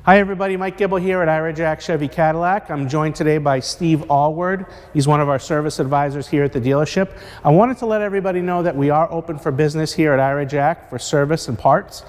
Hi everybody, Mike Gibble here at Ira Jack Chevy Cadillac. I'm joined today by Steve Allward. He's one of our service advisors here at the dealership. I wanted to let everybody know that we are open for business here at Ira Jack for service and parts.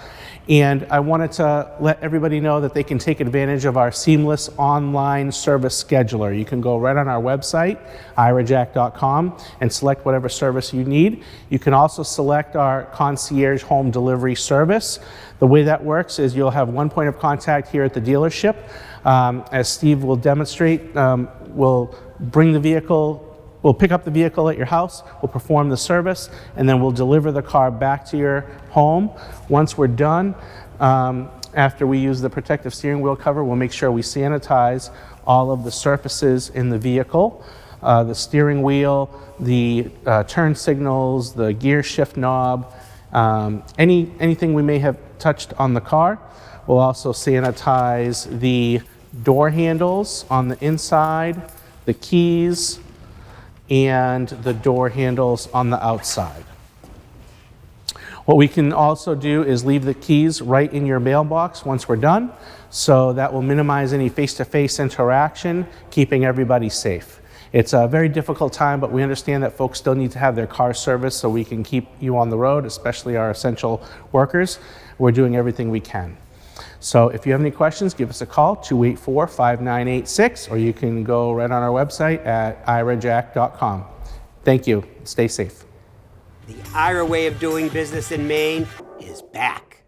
And I wanted to let everybody know that they can take advantage of our seamless online service scheduler. You can go right on our website, irajack.com, and select whatever service you need. You can also select our Concierge home delivery service. The way that works is you'll have one point of contact here at the dealership. As Steve will demonstrate, we'll bring the vehicle. We'll pick up the vehicle at your house, we'll perform the service, and then we'll deliver the car back to your home. Once we're done, after we use the protective steering wheel cover, we'll make sure we sanitize all of the surfaces in the vehicle. The steering wheel, the turn signals, the gear shift knob, anything we may have touched on the car. We'll also sanitize the door handles on the inside, the keys, and the door handles on the outside. What we can also do is leave the keys right in your mailbox once we're done, so that will minimize any face-to-face interaction, keeping everybody safe. It's a very difficult time, but we understand that folks still need to have their car serviced so we can keep you on the road, especially our essential workers. We're doing everything we can. So if you have any questions, give us a call, 284-5986, or you can go right on our website at irajack.com. Thank you. Stay safe. The Ira way of doing business in Maine is back.